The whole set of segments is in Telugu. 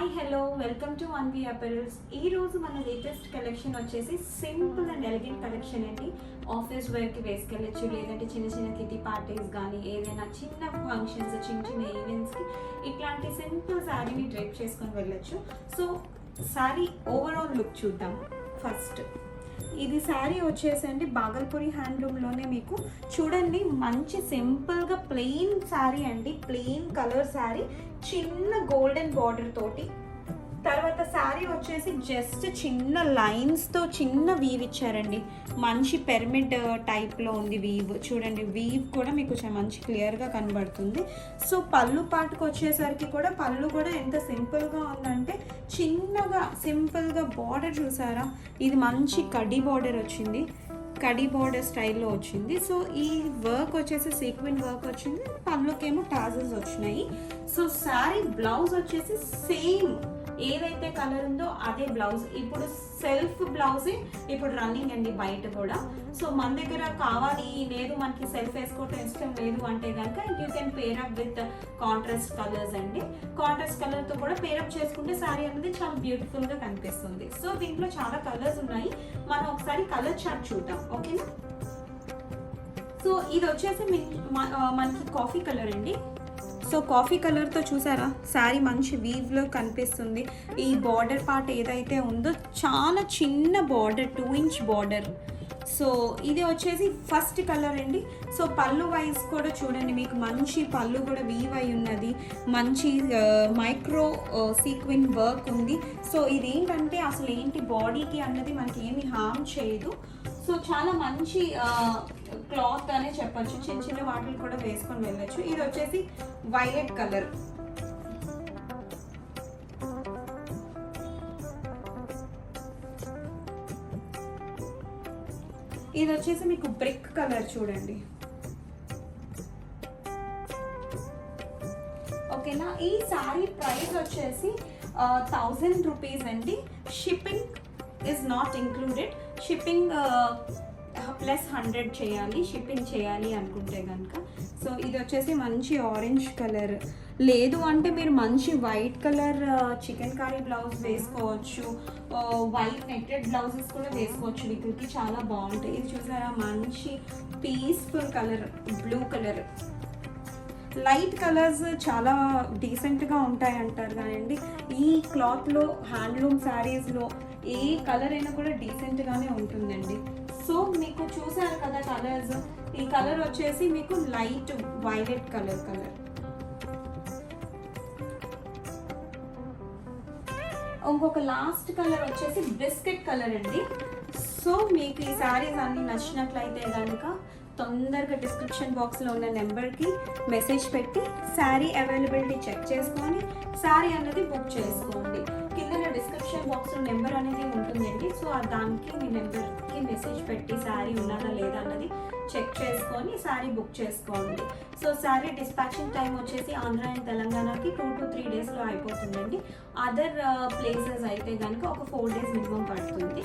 Hi hello welcome to 1B apparels. ఈ రోజు మన లేటెస్ట్ కలెక్షన్ వచ్చేసి సింపుల్ అండ్ ఎలిగెంట్ కలెక్షన్ అండి. ఆఫీస్ వేర్కి వేసుకెళ్ళచ్చు, లేదంటే చిన్న చిన్న కిటీ పార్టీస్ కానీ ఏదైనా చిన్న ఫంక్షన్స్ చిన్న చిన్న ఈవెంట్స్కి ఇట్లాంటి సింపుల్ శారీని డ్రేప్ చేసుకొని వెళ్ళచ్చు. సో శారీ ఓవరాల్ లుక్ చూద్దాం. ఫస్ట్ ఇది శారీ వచ్చేసండి బాగల్పూరి హ్యాండ్లూమ్లోనే మీకు చూడండి, మంచి సింపుల్గా ప్లెయిన్ శారీ అండి. ప్లెయిన్ కలర్ శారీ, చిన్న గోల్డెన్ బార్డర్ తోటి. తర్వాత శారీ వచ్చేసి జస్ట్ చిన్న లైన్స్తో చిన్న వీవ్ ఇచ్చారండి. మంచి పిరమిడ్ టైప్లో ఉంది వీవ్. చూడండి, వీవ్ కూడా మీకు మంచి క్లియర్గా కనబడుతుంది. సో పళ్ళు పాటుకు వచ్చేసరికి కూడా పళ్ళు కూడా ఎంత సింపుల్గా ఉందంటే చిన్నగా సింపుల్గా బార్డర్ చూసారా, ఇది మంచి కడ్డీ బార్డర్ వచ్చింది, కడీ బార్డర్ స్టైల్లో వచ్చింది. సో ఈ వర్క్ వచ్చేసి సీక్వెన్ వర్క్ వచ్చింది, పళ్ళుకేమో టాజల్స్ వచ్చినాయి. సో శారీ బ్లౌజ్ వచ్చేసి సేమ్ ఏదైతే కలర్ ఉందో అదే బ్లౌజ్. ఇప్పుడు సెల్ఫ్ బ్లౌజే ఇప్పుడు రన్నింగ్ అండి బయట కూడా. సో మన దగ్గర కావాలి లేదు, మనకి సెల్ఫ్ వేసుకోవటం ఇష్టం లేదు అంటే కనుక you can pair up with contrast colours అండి. కాంట్రాస్ట్ కలర్తో కూడా పేరప్ చేసుకుంటే శారీ అనేది చాలా బ్యూటిఫుల్గా కనిపిస్తుంది. సో దీంట్లో చాలా కలర్స్ ఉన్నాయి, మనం ఒకసారి కలర్ చార్ట్ చూద్దాం, ఓకేనా. సో ఇది వచ్చేసి మనకి కాఫీ కలర్ అండి. సో కాఫీ కలర్తో చూసారా శారీ మంచి వీవ్లో కనిపిస్తుంది. ఈ బార్డర్ పార్ట్ ఏదైతే ఉందో చాలా చిన్న బార్డర్, 2 ఇంచ్ బార్డర్. సో ఇది వచ్చేసి ఫస్ట్ కలర్ అండి. సో పళ్ళు వైజ్ కూడా చూడండి, మీకు మంచి పళ్ళు కూడా వీవ్ అయి ఉన్నది, మంచి మైక్రో సీక్వెన్ వర్క్ ఉంది. సో ఇదేంటంటే అసలు ఏంటి బాడీకి అన్నది మనకి ఏమి హార్మ్ చేయదు. సో చాలా మంచి క్లాత్ అనే చెప్పచ్చు, చిన్న చిన్న వాటిని కూడా వేసుకొని వెళ్ళచ్చు. ఇది వచ్చేసి వైలెట్ కలర్. ఇది వచ్చేసి మీకు బ్రిక్ కలర్ చూడండి, ఓకేనా. ఈ సారీ ప్రైస్ వచ్చేసి 1000 రూపీస్ అండి. Shipping is not included. Shipping plus 100 చేయాలి షిప్పింగ్ చేయాలి అనుకుంటే కనుక. సో ఇది వచ్చేసి మంచి ఆరెంజ్ కలర్, లేదు అంటే మీరు మంచి white colour chicken curry blouse వేసుకోవచ్చు, వైట్ నెట్టెడ్ బ్లౌజెస్ కూడా వేసుకోవచ్చు, వీటికి చాలా బాగుంటాయి. ఇది చూసారా మంచి peaceful colour, blue colour. Light colours చాలా డీసెంట్గా ఉంటాయి అంటారు కానివ్వండి, ఈ క్లాత్లో హ్యాండ్లూమ్ శారీస్లో ఏ కలర్ అయినా కూడా డీసెంట్గానే ఉంటుందండి. సో మీకు చూసారు కదా కలర్స్, ఈ కలర్ వచ్చేసి మీకు లైట్ వైలెట్ కలర్. ఇంకొక లాస్ట్ కలర్ వచ్చేసి బిస్కెట్ కలర్ అండి. సో మీకు ఈ శారీస్ అన్ని నచ్చినట్లయితే కనుక తొందరగా డిస్క్రిప్షన్ బాక్స్లో ఉన్న నెంబర్కి మెసేజ్ పెట్టి శారీ అవైలబిలిటీ చెక్ చేసుకొని శారీ అన్నది బుక్ చేసుకోండి. కింద డిస్క్రిప్షన్ బాక్స్లో నెంబర్ అనేది ఉంటుందండి. సో దానికి మీ నెంబర్కి మెసేజ్ పెట్టి శారీ ఉన్నదా లేదా అన్నది చెక్ చేసుకొని శారీ బుక్ చేసుకోండి. సో శారీ డిస్పాచింగ్ టైం వచ్చేసి ఆంధ్ర అండ్ తెలంగాణకి 2 to 3 డేస్లో అయిపోతుందండి. అదర్ ప్లేసెస్ అయితే కనుక ఒక 4 డేస్ మినిమం పడుతుంది.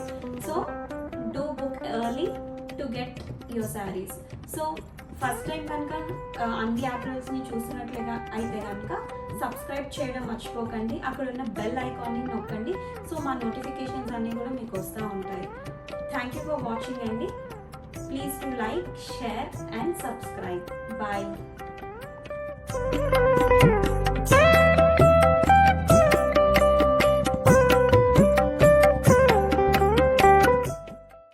So do book early to get your saris. So first time కనుక అన్ని అప్రోల్స్ని చూసినట్లుగా అయితే కనుక సబ్స్క్రైబ్ చేయడం మర్చిపోకండి, అక్కడ ఉన్న బెల్ ఐకాన్ని నొక్కండి. సో మా నోటిఫికేషన్స్ అన్నీ కూడా మీకు వస్తూ ఉంటాయి. థ్యాంక్ యూ ఫర్ వాచింగ్ అండి. Please to like, share and subscribe. Bye.